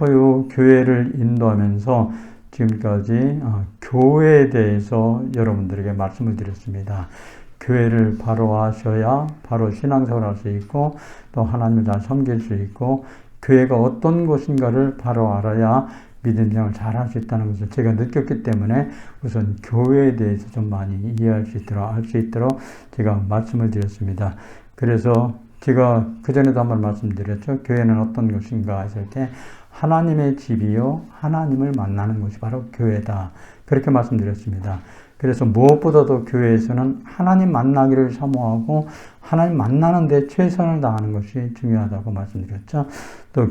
초유 교회를 인도하면서 지금까지 교회에 대해서 여러분들에게 말씀을 드렸습니다. 교회를 바로 하셔야 바로 신앙생활을 할 수 있고 또 하나님을 잘 섬길 수 있고 교회가 어떤 곳인가를 바로 알아야 믿음 생활을 잘 할 수 있다는 것을 제가 느꼈기 때문에 우선 교회에 대해서 좀 많이 이해할 수 있도록 알 수 있도록 제가 말씀을 드렸습니다. 그래서 제가 그전에도 한번 말씀드렸죠. 교회는 어떤 곳인가 했을 때 하나님의 집이요 하나님을 만나는 곳이 바로 교회다. 그렇게 말씀드렸습니다. 그래서 무엇보다도 교회에서는 하나님 만나기를 사모하고 하나님 만나는 데 최선을 다하는 것이 중요하다고 말씀드렸죠. 또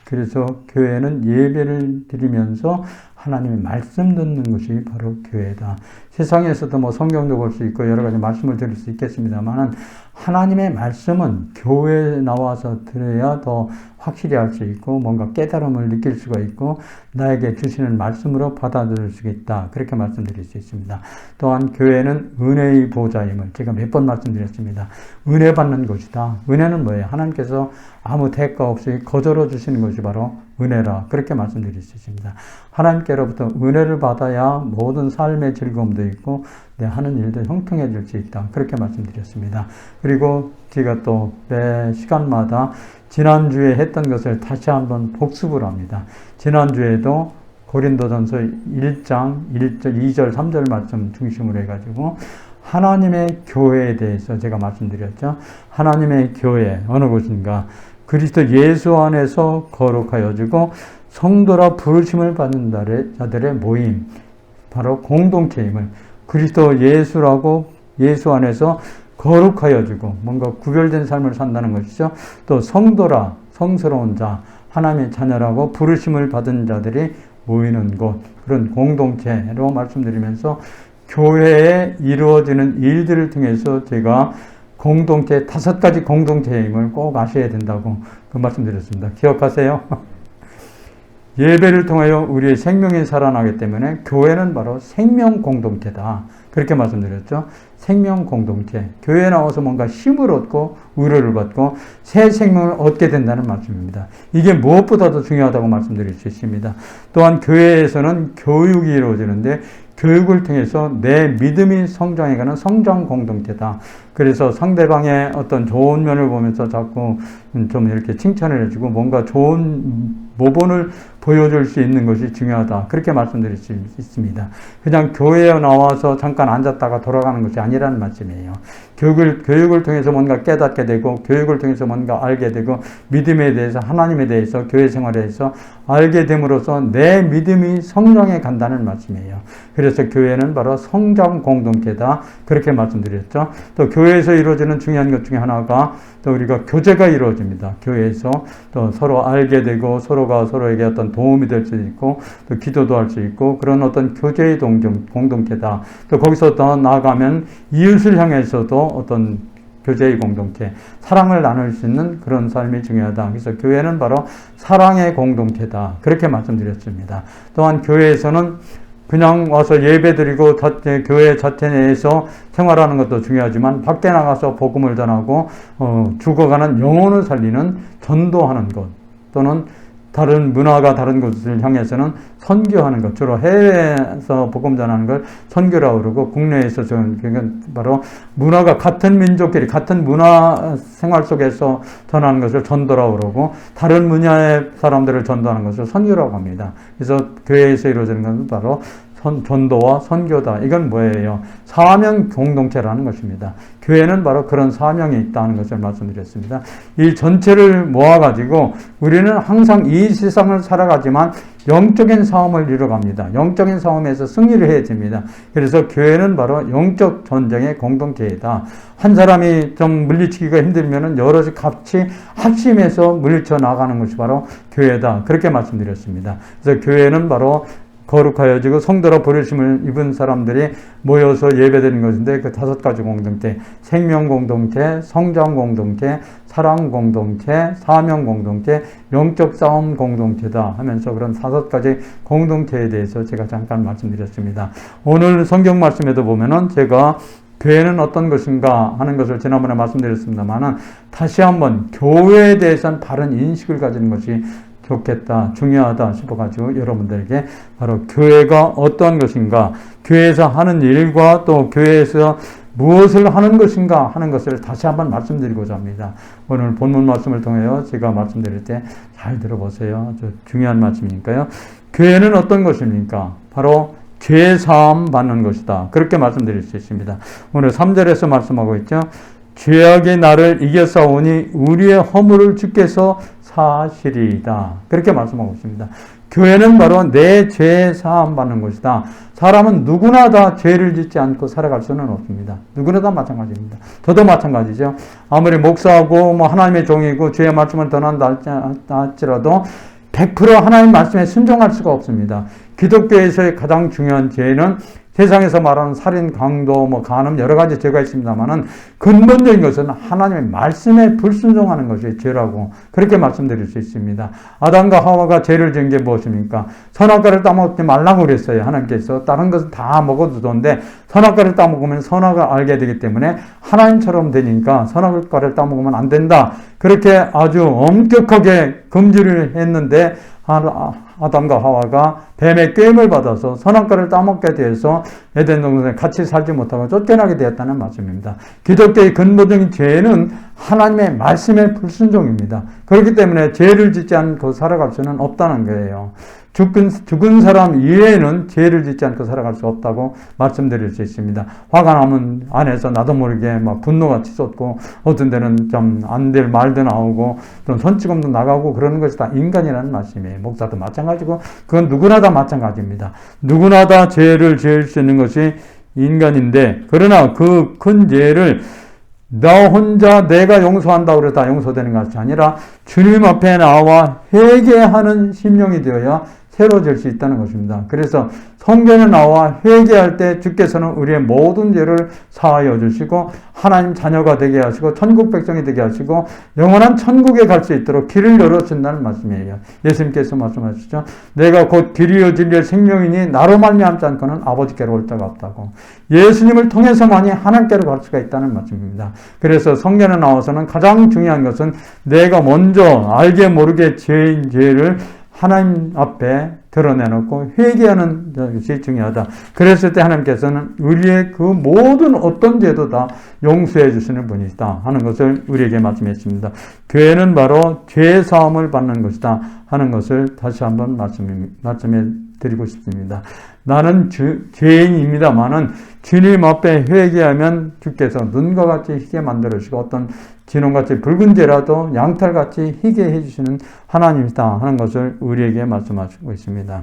그래서 교회는 예배를 드리면서 하나님의 말씀 듣는 것이 바로 교회다. 세상에서도 뭐 성경도 볼 수 있고 여러 가지 말씀을 드릴 수 있겠습니다만은 하나님의 말씀은 교회에 나와서 들어야 더 확실히 알 수 있고 뭔가 깨달음을 느낄 수가 있고 나에게 주시는 말씀으로 받아들일 수 있다. 그렇게 말씀드릴 수 있습니다. 또한 교회는 은혜의 보좌임을 제가 몇 번 말씀드렸습니다. 은혜 받는 곳이다. 은혜는 뭐예요? 하나님께서 아무 대가 없이 거저러 주시는 것이 바로 은혜라. 그렇게 말씀드릴 수 있습니다. 하나님께로부터 은혜를 받아야 모든 삶의 즐거움도 있고 내 하는 일도 형통해질 수 있다. 그렇게 말씀드렸습니다. 그리고 제가 또 매 시간마다 지난주에 했던 것을 다시 한번 복습을 합니다. 지난주에도 고린도전서 1장 1절, 2절, 3절 말씀 중심으로 해가지고 하나님의 교회에 대해서 제가 말씀드렸죠. 하나님의 교회 어느 곳인가? 그리스도 예수 안에서 거룩하여지고 성도라 부르심을 받는 자들의 모임, 바로 공동체임을 그리스도 예수라고 예수 안에서 거룩하여지고 뭔가 구별된 삶을 산다는 것이죠. 또 성도라 성스러운 자, 하나님의 자녀라고 부르심을 받은 자들이 모이는 곳, 그런 공동체로 말씀드리면서 교회에 이루어지는 일들을 통해서 제가 공동체, 5가지 공동체임을 꼭 아셔야 된다고 그 말씀드렸습니다. 기억하세요? 예배를 통하여 우리의 생명이 살아나기 때문에 교회는 바로 생명 공동체다. 그렇게 말씀드렸죠. 생명 공동체. 교회에 나와서 뭔가 힘을 얻고 위로를 받고 새 생명을 얻게 된다는 말씀입니다. 이게 무엇보다도 중요하다고 말씀드릴 수 있습니다. 또한 교회에서는 교육이 이루어지는데 교육을 통해서 내 믿음이 성장해가는 성장 공동체다. 그래서 상대방의 어떤 좋은 면을 보면서 자꾸 좀 이렇게 칭찬을 해주고 뭔가 좋은 모본을 보여줄 수 있는 것이 중요하다. 그렇게 말씀드릴 수 있습니다. 그냥 교회에 나와서 잠깐 앉았다가 돌아가는 것이 아니라는 말씀이에요. 교육을 통해서 뭔가 깨닫게 되고 교육을 통해서 뭔가 알게 되고 믿음에 대해서 하나님에 대해서 교회 생활에 대해서 알게 됨으로써 내 믿음이 성장해 간다는 말씀이에요. 그래서 교회는 바로 성장 공동체다. 그렇게 말씀드렸죠. 또 교회에서 이루어지는 중요한 것 중에 하나가 또 우리가 교제가 이루어집니다. 교회에서 또 서로 알게 되고 서로가 서로에게 어떤 도움이 될 수 있고 또 기도도 할 수 있고 그런 어떤 교제의 공동체다. 또 거기서 더 나아가면 이웃을 향해서도 어떤 교제의 공동체, 사랑을 나눌 수 있는 그런 삶이 중요하다. 그래서 교회는 바로 사랑의 공동체다. 그렇게 말씀드렸습니다. 또한 교회에서는 그냥 와서 예배드리고 교회 자체 내에서 생활하는 것도 중요하지만 밖에 나가서 복음을 전하고 죽어가는 영혼을 살리는 전도하는 것 또는 다른 문화가 다른 곳을 향해서는 선교하는 것, 주로 해외에서 복음 전하는 걸 선교라고 그러고 국내에서 저는 바로 문화가 같은 민족끼리 같은 문화 생활 속에서 전하는 것을 전도라고 그러고 다른 분야의 사람들을 전도하는 것을 선교라고 합니다. 그래서 교회에서 이루어지는 것은 바로 전도와 선교다. 이건 뭐예요? 사명 공동체라는 것입니다. 교회는 바로 그런 사명이 있다는 것을 말씀드렸습니다. 이 전체를 모아가지고 우리는 항상 이 세상을 살아가지만 영적인 싸움을 이뤄갑니다. 영적인 싸움에서 승리를 해야 됩니다. 그래서 교회는 바로 영적 전쟁의 공동체이다. 한 사람이 좀 물리치기가 힘들면은 여럿이 같이 합심해서 물리쳐 나가는 것이 바로 교회다. 그렇게 말씀드렸습니다. 그래서 교회는 바로 거룩하여지고 성도라 부르심을 입은 사람들이 모여서 예배드리는 것인데 그 5가지 공동체, 생명 공동체, 성장 공동체, 사랑 공동체, 사명 공동체, 영적 싸움 공동체다 하면서 그런 5가지 공동체에 대해서 제가 잠깐 말씀드렸습니다. 오늘 성경 말씀에도 보면은 제가 교회는 어떤 것인가 하는 것을 지난번에 말씀드렸습니다만은 다시 한번 교회에 대해서는 바른 인식을 가지는 것이 좋겠다, 중요하다 싶어가지고 여러분들에게 바로 교회가 어떠한 것인가, 교회에서 하는 일과 또 교회에서 무엇을 하는 것인가 하는 것을 다시 한번 말씀드리고자 합니다. 오늘 본문 말씀을 통하여 제가 말씀드릴 때 잘 들어보세요. 아주 중요한 말씀이니까요. 교회는 어떤 것입니까? 바로 죄 사함 받는 것이다. 그렇게 말씀드릴 수 있습니다. 오늘 3절에서 말씀하고 있죠. 죄악의 나를 이겨싸우니 우리의 허물을 주께서 사시리이다. 그렇게 말씀하고 있습니다. 교회는 바로 내 죄 사함 받는 것이다. 사람은 누구나 다 죄를 짓지 않고 살아갈 수는 없습니다. 누구나 다 마찬가지입니다. 저도 마찬가지죠. 아무리 목사하고 하나님의 종이고 주의 말씀을 전한다 할지라도 100% 하나님 말씀에 순종할 수가 없습니다. 기독교에서의 가장 중요한 죄는 세상에서 말하는 살인, 강도, 간음 여러 가지 죄가 있습니다만은 근본적인 것은 하나님의 말씀에 불순종하는 것이 죄라고 그렇게 말씀드릴 수 있습니다. 아담과 하와가 죄를 지은 게 무엇입니까? 선악과를 따먹지 말라고 그랬어요. 하나님께서 다른 것은 다 먹어도 좋은데 선악과를 따먹으면 선악을 알게 되기 때문에 하나님처럼 되니까 선악과를 따먹으면 안 된다. 그렇게 아주 엄격하게 금지를 했는데 아담과 하와가 뱀의 꾀임을 받아서 선악과를 따먹게 돼서 에덴 동산에 같이 살지 못하고 쫓겨나게 되었다는 말씀입니다. 기독교의 근본적인 죄는 하나님의 말씀의 불순종입니다. 그렇기 때문에 죄를 짓지 않고 살아갈 수는 없다는 거예요. 죽은 사람 이외에는 죄를 짓지 않고 살아갈 수 없다고 말씀드릴 수 있습니다. 화가 나면 안에서 나도 모르게 분노가 치솟고 어떤 데는 좀 안 될 말도 나오고 또 손찌검도 나가고 그러는 것이 다 인간이라는 말씀이에요. 목사도 마찬가지고 그건 누구나 다 마찬가지입니다. 누구나 다 죄를 지을 수 있는 것이 인간인데 그러나 그 큰 죄를 나 혼자 내가 용서한다고 해서 다 용서되는 것이 아니라 주님 앞에 나와 회개하는 심령이 되어야 새로워질 수 있다는 것입니다. 그래서 성전에 나와 회개할 때 주께서는 우리의 모든 죄를 사하여 주시고 하나님 자녀가 되게 하시고 천국 백성이 되게 하시고 영원한 천국에 갈 수 있도록 길을 열어준다는 말씀이에요. 예수님께서 말씀하시죠. 내가 곧 길이요 진리요 생명이니 나로 말미암지 않고는 아버지께로 올 자가 없다고. 예수님을 통해서만이 하나님께로 갈 수가 있다는 말씀입니다. 그래서 성전에 나와서는 가장 중요한 것은 내가 먼저 알게 모르게 죄인 죄를 하나님 앞에 드러내놓고 회개하는 것이 중요하다. 그랬을 때 하나님께서는 우리의 그 모든 어떤 죄도 다 용서해 주시는 분이시다 하는 것을 우리에게 말씀했습니다. 교회는 바로 죄 사함을 받는 것이다 하는 것을 다시 한번 말씀해 드리고 싶습니다. 나는 죄인입니다만은 주님 앞에 회개하면 주께서 눈과 같이 희게 만들어주시고 어떤 진홍같이 붉은 죄라도 양털같이 희게 해주시는 하나님이다 하는 것을 우리에게 말씀하시고 있습니다.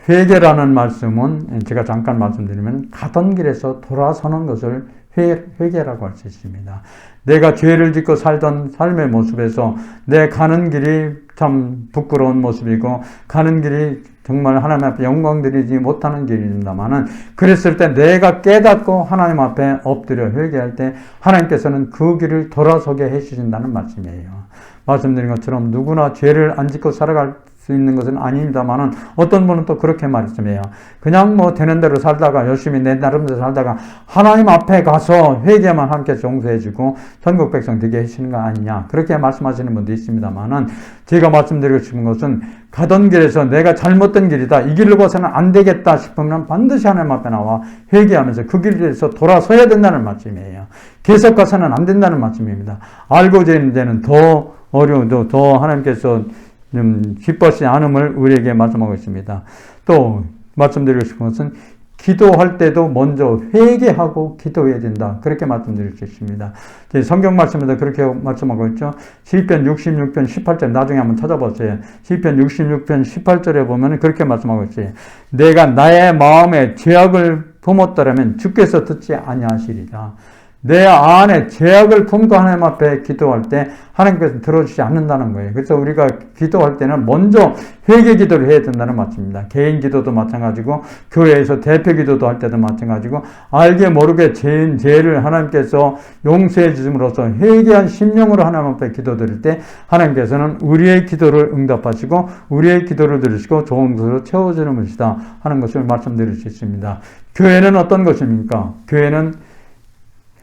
회개라는 말씀은 제가 잠깐 말씀드리면 가던 길에서 돌아서는 것을 회개라고 할 수 있습니다. 내가 죄를 짓고 살던 삶의 모습에서 내 가는 길이 참 부끄러운 모습이고 가는 길이 정말 하나님 앞에 영광 드리지 못하는 길입니다만은 그랬을 때 내가 깨닫고 하나님 앞에 엎드려 회개할 때 하나님께서는 그 길을 돌아서게 해주신다는 말씀이에요. 말씀드린 것처럼 누구나 죄를 안 짓고 살아갈 수 있는 것은 아닙니다만은 어떤 분은 또 그렇게 말씀해요. 그냥 되는 대로 살다가 열심히 내 나름대로 살다가 하나님 앞에 가서 회개만 하나님께서 용서해주고 천국 백성 되게 해주시는 거 아니냐 그렇게 말씀하시는 분도 있습니다만은 제가 말씀드리고 싶은 것은 가던 길에서 내가 잘못된 길이다 이 길로 가서는 안 되겠다 싶으면 반드시 하나님 앞에 나와 회개하면서 그 길에서 돌아서야 된다는 말씀이에요. 계속 가서는 안 된다는 말씀입니다. 알고 있는 데는 더 어려워도 더 하나님께서 기뻐하시지 않음을 우리에게 말씀하고 있습니다. 또 말씀드리고 싶은 것은 기도할 때도 먼저 회개하고 기도해야 된다. 그렇게 말씀드릴 수 있습니다. 성경 말씀에도 그렇게 말씀하고 있죠. 시편 66편 18절 나중에 한번 찾아보세요. 시편 66편 18절에 보면 그렇게 말씀하고 있어요. 내가 나의 마음에 죄악을 품었더라면 주께서 듣지 아니하시리라. 내 안에 죄악을 품고 하나님 앞에 기도할 때 하나님께서 들어주지 않는다는 거예요. 그래서 우리가 기도할 때는 먼저 회개 기도를 해야 된다는 말씀입니다. 개인 기도도 마찬가지고 교회에서 대표 기도도 할 때도 마찬가지고 알게 모르게 죄를 하나님께서 용서해 주심으로써 회개한 심령으로 하나님 앞에 기도드릴 때 하나님께서는 우리의 기도를 응답하시고 우리의 기도를 들으시고 좋은 것으로 채워주는 것이다 하는 것을 말씀드릴 수 있습니다. 교회는 어떤 것입니까? 교회는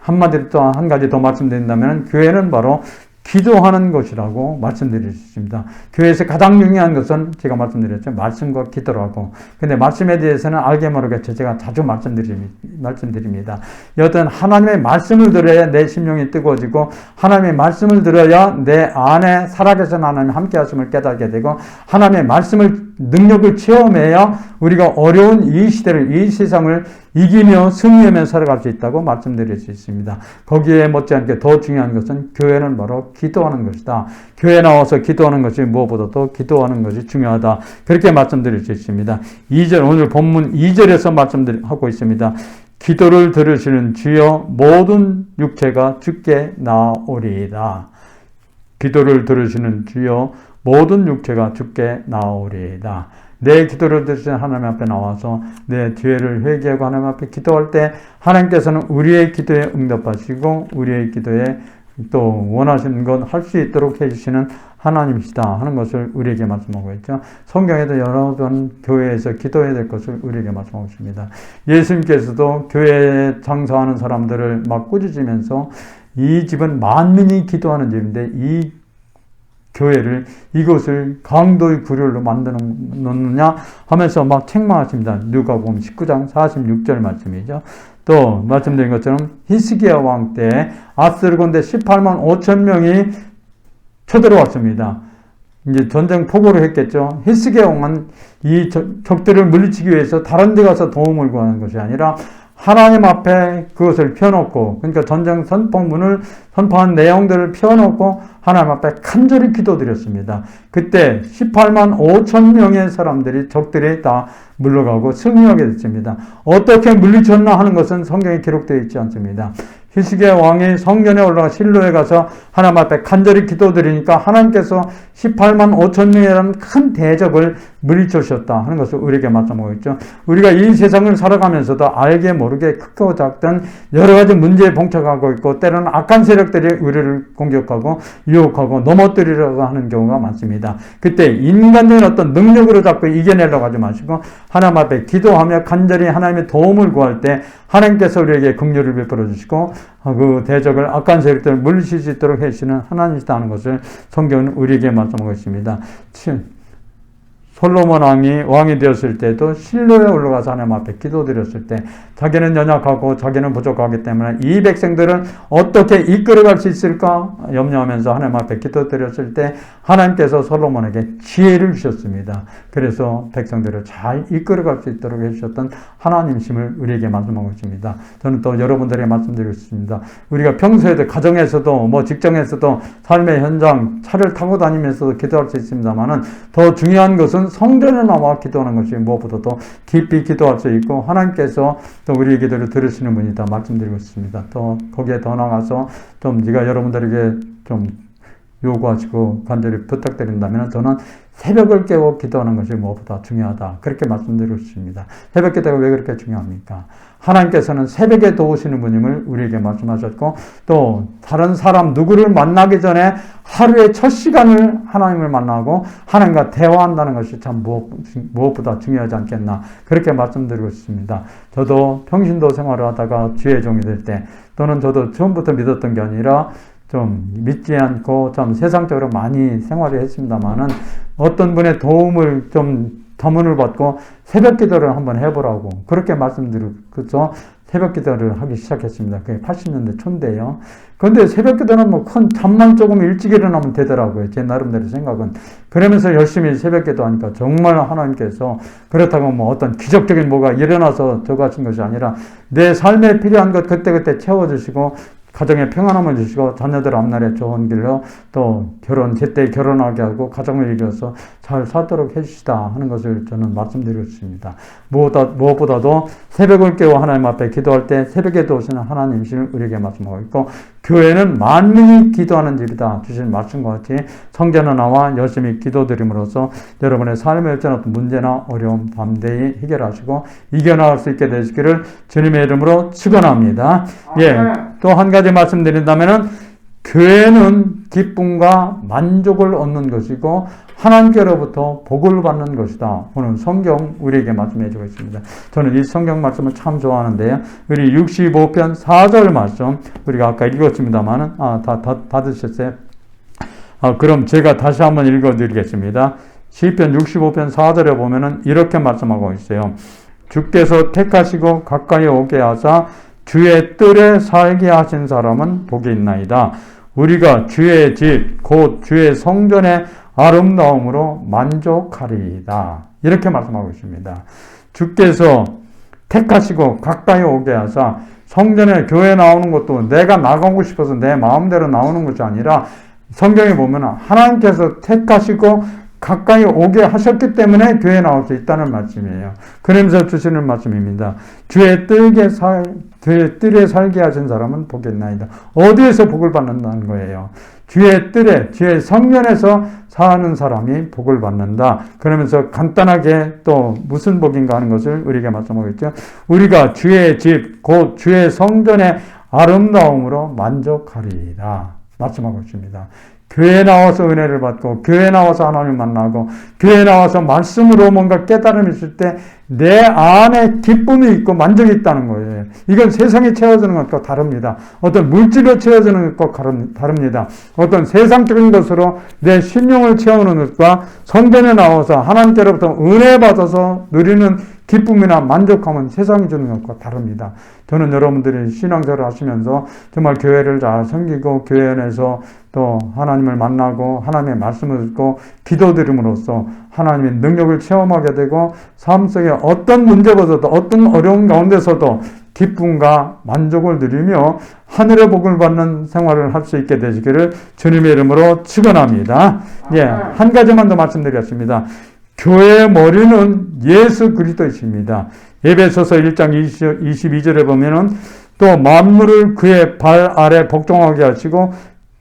한마디로 또 한 가지 더 말씀드린다면 교회는 바로 기도하는 것이라고 말씀드릴 수 있습니다. 교회에서 가장 중요한 것은 제가 말씀드렸죠. 말씀과 기도라고. 근데 말씀에 대해서는 알게 모르게 제가 자주 말씀드립니다. 여튼 하나님의 말씀을 들어야 내 심령이 뜨거워지고 하나님의 말씀을 들어야 내 안에 살아계신 하나님 함께 하심을 깨닫게 되고 하나님의 말씀을 능력을 체험해야 우리가 어려운 이 시대를 이 세상을 이기며 승리하며 살아갈 수 있다고 말씀드릴 수 있습니다. 거기에 못지않게 더 중요한 것은 교회는 바로 기도하는 것이다. 교회에 나와서 기도하는 것이 무엇보다도 기도하는 것이 중요하다. 그렇게 말씀드릴 수 있습니다. 2절 오늘 본문 2절에서 말씀하고 있습니다. 기도를 들으시는 주여 모든 육체가 주께 나오리이다. 기도를 들으시는 주여 모든 육체가 주께 나오리이다. 내 기도를 들으시는 하나님 앞에 나와서 내 죄를 회개하고 하나님 앞에 기도할 때 하나님께서는 우리의 기도에 응답하시고 우리의 기도에 또 원하시는 것 할 수 있도록 해주시는 하나님이시다 하는 것을 우리에게 말씀하고 있죠. 성경에도 여러 번 교회에서 기도해야 될 것을 우리에게 말씀하고 있습니다. 예수님께서도 교회에 장사하는 사람들을 막 꾸짖으면서 이 집은 만민이 기도하는 집인데 이 교회를 이곳을 강도의 구렬로 만들어 놓느냐 하면서 막 책망하십니다. 누가복음 19장 46절 말씀이죠. 또 말씀드린 것처럼 히스기야 왕 때 아스르 군대 18만 5천 명이 쳐들어왔습니다. 이제 전쟁 포고를 했겠죠. 히스기야 왕은 이 적들을 물리치기 위해서 다른 데 가서 도움을 구하는 것이 아니라 하나님 앞에 그것을 펴놓고 그러니까 전쟁 선포문을 선포한 내용들을 펴놓고 하나님 앞에 간절히 기도드렸습니다. 그때 18만 5천 명의 사람들이 적들이 다 물러가고 승리하게 됐습니다. 어떻게 물리쳤나 하는 것은 성경에 기록되어 있지 않습니다. 히스기야 왕이 성전에 올라가 실로에 가서 하나님 앞에 간절히 기도드리니까 하나님께서 18만 5천 명이라는 큰 대적을 물리쳐주셨다 하는 것을 우리에게 말씀하고 있죠. 우리가 이 세상을 살아가면서도 알게 모르게 크고 작든 여러 가지 문제에 봉착하고 있고 때로는 악한 세력들이 우리를 공격하고 유혹하고 넘어뜨리려고 하는 경우가 많습니다. 그때 인간적인 어떤 능력으로 자꾸 이겨내려고 하지 마시고 하나님 앞에 기도하며 간절히 하나님의 도움을 구할 때 하나님께서 우리에게 긍휼을 베풀어 주시고 그 대적을 악한 세력들을 물리칠 수 있도록 해주시는 하나님이시다 하는 것을 성경은 우리에게 말씀하고 있습니다. 솔로몬 왕이 되었을 때도 실로에 올라가서 하나님 앞에 기도드렸을 때 자기는 연약하고 자기는 부족하기 때문에 이 백성들을 어떻게 이끌어갈 수 있을까 염려하면서 하나님 앞에 기도드렸을 때 하나님께서 솔로몬에게 지혜를 주셨습니다. 그래서 백성들을 잘 이끌어갈 수 있도록 해주셨던 하나님심을 우리에게 말씀하고 있습니다. 저는 또 여러분들에게 말씀드리고 있습니다. 우리가 평소에도 가정에서도 직장에서도 삶의 현장 차를 타고 다니면서도 기도할 수 있습니다만은 더 중요한 것은 성전에 나와 기도하는 것이 무엇보다도 깊이 기도할 수 있고 하나님께서 또 우리의 기도를 들으시는 분이다 말씀드리고 있습니다. 또 거기에 더 나가서 좀 제가 여러분들에게 좀 요구하시고 간절히 부탁드린다면 저는 새벽을 깨워 기도하는 것이 무엇보다 중요하다 그렇게 말씀드리고 있습니다. 새벽 기도가 왜 그렇게 중요합니까? 하나님께서는 새벽에 도우시는 분임을 우리에게 말씀하셨고 또 다른 사람 누구를 만나기 전에 하루의 첫 시간을 하나님을 만나고 하나님과 대화한다는 것이 참 무엇보다 중요하지 않겠나 그렇게 말씀드리고 있습니다. 저도 평신도 생활을 하다가 주의 종이 될 때 또는 저도 처음부터 믿었던 게 아니라 좀 믿지 않고 좀 세상적으로 많이 생활을 했습니다만은 어떤 분의 도움을 좀 자문을 받고 새벽 기도를 한번 해보라고 그렇게 말씀드리고 그래서 새벽 기도를 하기 시작했습니다. 그게 80년대 초인데요. 그런데 새벽 기도는 큰 잠만 조금 일찍 일어나면 되더라고요. 제 나름대로 생각은. 그러면서 열심히 새벽 기도하니까 정말 하나님께서 그렇다고 어떤 기적적인 뭐가 일어나서 저거 하신 것이 아니라 내 삶에 필요한 것 그때그때 채워주시고 가정에 평안함을 주시고 자녀들 앞날에 좋은 길로 또 제때 결혼하게 하고 가정을 이루어서 잘 살도록 해주시다 하는 것을 저는 말씀드리고 있습니다. 무엇보다도 새벽을 깨워 하나님 앞에 기도할 때 새벽에 도우시는 하나님이심을 우리에게 말씀하고 있고 교회는 만민이 기도하는 집이다 주신 말씀과 같이 성전에 나와 열심히 기도드림으로써 여러분의 삶에 어떤 문제나 어려움 담대히 해결하시고 이겨나갈 수 있게 되시기를 주님의 이름으로 축원합니다. 또 한 가지 말씀드린다면은 교회는 기쁨과 만족을 얻는 것이고 하나님께로부터 복을 받는 것이다. 오늘 성경 우리에게 말씀해 주고 있습니다. 저는 이 성경 말씀을 참 좋아하는데요. 우리 65편 4절 말씀 우리가 아까 읽었습니다만은 다 드셨어요? 그럼 제가 다시 한번 읽어드리겠습니다. 시편 65편 4절에 보면은 이렇게 말씀하고 있어요. 주께서 택하시고 가까이 오게 하사 주의 뜰에 살게 하신 사람은 복이 있나이다. 우리가 주의 집 곧 주의 성전의 아름다움으로 만족하리이다. 이렇게 말씀하고 있습니다. 주께서 택하시고 가까이 오게 하사, 성전에 교회 나오는 것도 내가 나가고 싶어서 내 마음대로 나오는 것이 아니라 성경에 보면 하나님께서 택하시고 가까이 오게 하셨기 때문에 교회에 나올 수 있다는 말씀이에요. 그러면서 주시는 말씀입니다. 주의 뜰에 살게 하신 사람은 복이 있나이다. 어디에서 복을 받는다는 거예요? 주의 뜰에, 주의 성전에서 사는 사람이 복을 받는다. 그러면서 간단하게 또 무슨 복인가 하는 것을 우리에게 말씀하고 있죠. 우리가 주의 집, 곧 주의 성전의 아름다움으로 만족하리이다. 말씀하고 있습니다. 교회에 나와서 은혜를 받고, 교회에 나와서 하나님을 만나고, 교회에 나와서 말씀으로 뭔가 깨달음이 있을 때 내 안에 기쁨이 있고 만족이 있다는 거예요. 이건 세상에 채워지는 것과 다릅니다. 어떤 물질로 채워지는 것과 다릅니다. 어떤 세상적인 것으로 내 심령을 채우는 것과 성전에 나와서 하나님께로부터 은혜 받아서 누리는 기쁨이나 만족함은 세상이 주는 것과 다릅니다. 저는 여러분들이 신앙생활을 하시면서 정말 교회를 잘 섬기고 교회 안에서 또 하나님을 만나고 하나님의 말씀을 듣고 기도드림으로써 하나님의 능력을 체험하게 되고 삶 속에 어떤 문제보다도 어떤 어려운 가운데서도 기쁨과 만족을 누리며 하늘의 복을 받는 생활을 할 수 있게 되시기를 주님의 이름으로 축원합니다. 한 가지만 더 말씀드리겠습니다. 교회의 머리는 예수 그리스도이십니다. 에베소서 1장 22절에 보면은 또 만물을 그의 발 아래 복종하게 하시고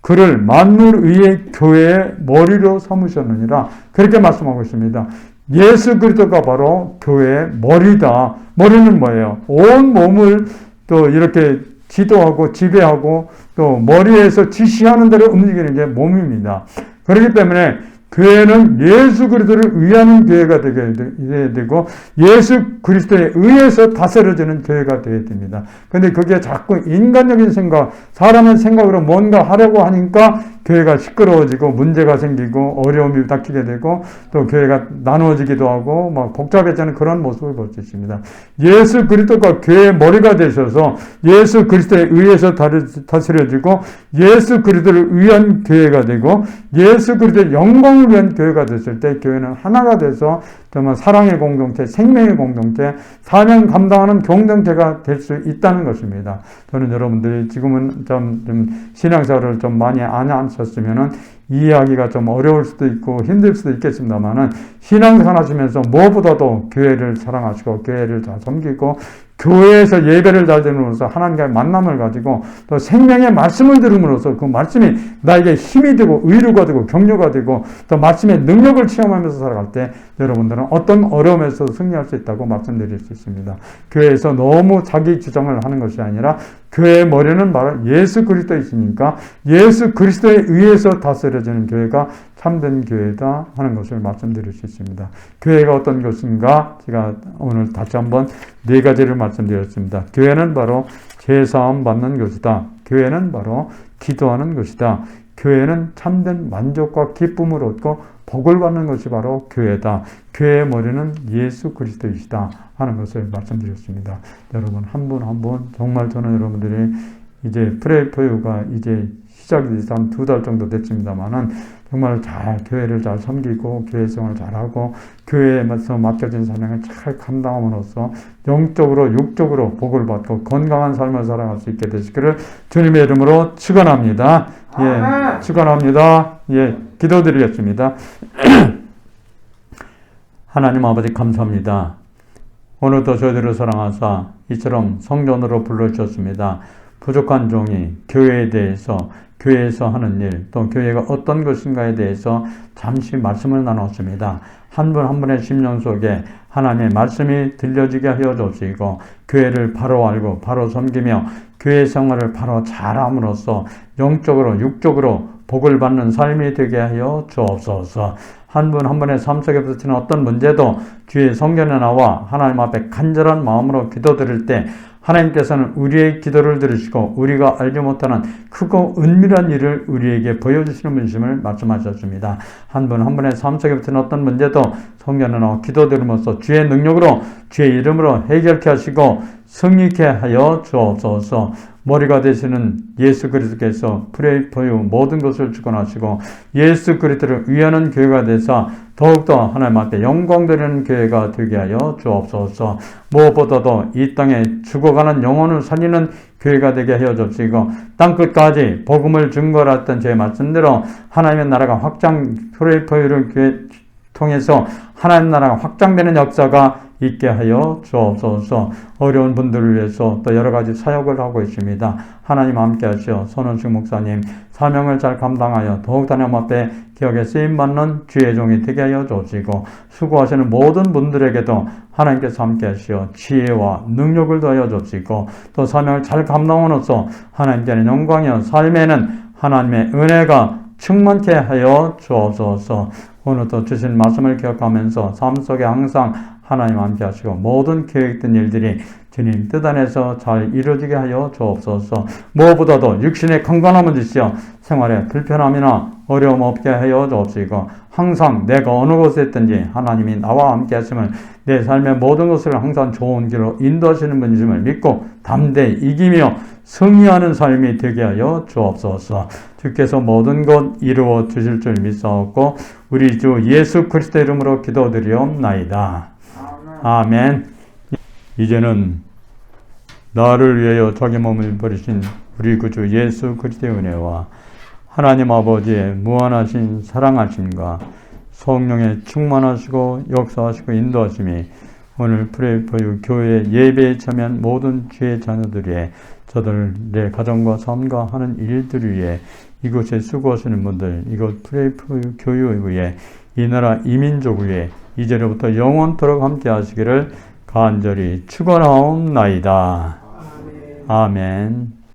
그를 만물 위의 교회의 머리로 삼으셨느니라. 그렇게 말씀하고 있습니다. 예수 그리스도가 바로 교회의 머리다. 머리는 뭐예요? 온 몸을 또 이렇게 지도하고 지배하고 또 머리에서 지시하는 대로 움직이는 게 몸입니다. 그렇기 때문에 교회는 예수 그리스도를 위하는 교회가 되게 되고 예수 그리스도에 의해서 다스려지는 교회가 되어야 됩니다. 그런데 그게 자꾸 인간적인 생각, 사람의 생각으로 뭔가 하려고 하니까 교회가 시끄러워지고 문제가 생기고 어려움이 닥치게 되고 또 교회가 나누어지기도 하고 막 복잡해지는 그런 모습을 볼 수 있습니다. 예수 그리스도가 교회의 머리가 되셔서 예수 그리스도에 의해서 다스려지고 예수 그리스도를 위한 교회가 되고 예수 그리스도의 영광을 위한 교회가 됐을 때 교회는 하나가 돼서 정말 사랑의 공동체, 생명의 공동체, 사명 감당하는 공동체가 될 수 있다는 것입니다. 저는 여러분들이 지금은 좀 신앙생활을 좀 많이 안 하셨으면은 이해하기가 좀 어려울 수도 있고 힘들 수도 있겠습니다만은 신앙생활 하시면서 무엇보다도 교회를 사랑하시고 교회를 잘 섬기고 교회에서 예배를 잘 드림으로써 하나님과의 만남을 가지고 또 생명의 말씀을 들음으로써 그 말씀이 나에게 힘이 되고 의류가 되고 격려가 되고 또 말씀의 능력을 체험하면서 살아갈 때 여러분들은 어떤 어려움에서 승리할 수 있다고 말씀드릴 수 있습니다. 교회에서 너무 자기 주장을 하는 것이 아니라 교회의 머리는 바로 예수 그리스도이시니까 예수 그리스도에 의해서 다스려지는 교회가 참된 교회다 하는 것을 말씀드릴 수 있습니다. 교회가 어떤 것인가 제가 오늘 다시 한번 4가지를 말씀드렸습니다. 교회는 바로 제사함 받는 것이다. 교회는 바로 기도하는 것이다. 교회는 참된 만족과 기쁨을 얻고 복을 받는 것이 바로 교회다. 교회의 머리는 예수 그리스도이시다 하는 것을 말씀드렸습니다. 여러분 한 분 한 분 정말 저는 여러분들이 이제 프레이 포유가 이제 시작이 돼서 한 2달 정도 됐습니다만은 정말 잘 교회를 잘 섬기고 교회 생활을 잘하고 교회에서 맡겨진 사명을 잘 감당함으로써 영적으로 육적으로 복을 받고 건강한 삶을 살아갈 수 있게 되시기를 주님의 이름으로 축원합니다. 축원합니다. 기도드리겠습니다. 하나님 아버지 감사합니다. 오늘도 저희들을 사랑하사 이처럼 성전으로 불러주셨습니다. 부족한 종이 교회에 대해서 교회에서 하는 일, 또 교회가 어떤 것인가에 대해서 잠시 말씀을 나눴습니다. 한 분 한 분의 심령 속에 하나님의 말씀이 들려지게 하여 주시고 교회를 바로 알고 바로 섬기며 교회 생활을 바로 잘함으로써 영적으로 육적으로 복을 받는 삶이 되게 하여 주옵소서. 한 분 한 분의 삶 속에 부딪히는 어떤 문제도 주의 성전에 나와 하나님 앞에 간절한 마음으로 기도드릴 때 하나님께서는 우리의 기도를 들으시고 우리가 알지 못하는 크고 은밀한 일을 우리에게 보여주시는 분이심을 말씀하셨습니다. 한 분 한 분의 삶 속에 붙은 어떤 문제도 성전으로 기도 들으면서 주의 능력으로 주의 이름으로 해결케 하시고 승리케 하여 주옵소서. 머리가 되시는 예수 그리스도께서 Pray for you 모든 것을 주관하시고 예수 그리스도를 위하는 교회가 되사 더욱더 하나님 앞에 영광 드리는 교회가 되게 하여 주옵소서. 무엇보다도 이 땅에 죽어가는 영혼을 살리는 교회가 되게 하여 주시고 땅끝까지 복음을 증거했던 제 말씀대로 하나님의 나라가 확장, Pray for you를 교회 통해서 하나님 나라가 확장되는 역사가 있게 하여 주옵소서. 어려운 분들을 위해서 또 여러 가지 사역을 하고 있습니다. 하나님 함께 하시어 손원식 목사님 사명을 잘 감당하여 더욱 하나님 앞에 기억에 쓰임받는 주의 종이 되게 하여 주시고 수고하시는 모든 분들에게도 하나님께서 함께 하시어 지혜와 능력을 더하여 주시고 또 사명을 잘 감당함으로써 하나님께는 영광이요 삶에는 하나님의 은혜가 충만케 하여 주옵소서. 오늘도 주신 말씀을 기억하면서 삶 속에 항상 하나님 함께 하시고 모든 계획된 일들이 주님 뜻 안에서 잘 이루어지게 하여 주옵소서. 무엇보다도 육신의 건강함을 주시어 생활에 불편함이나 어려움 없게 하여 주옵시고 항상 내가 어느 곳에 있든지 하나님이 나와 함께 하심을 내 삶의 모든 것을 항상 좋은 길로 인도하시는 분이심을 믿고 담대히 이기며 승리하는 삶이 되게 하여 주옵소서. 주께서 모든 것 이루어 주실 줄 믿사옵고 우리 주 예수 그리스도 이름으로 기도드리옵나이다. 아멘. 이제는 나를 위하여 자기 몸을 버리신 우리 구주 예수 그리스도의 은혜와 하나님 아버지의 무한하신 사랑하심과 성령의 충만하시고 역사하시고 인도하심이 오늘 Pray for you 교회 예배에 참여한 모든 주의 자녀들의 저들의 가정과 삶과 하는 일들 위해 이곳에 수고하시는 분들 이곳 Pray for you 교회 위에 이 나라 이민족 위에 이제로부터 영원토록 함께 하시기를 간절히 축원하옵나이다. 아멘.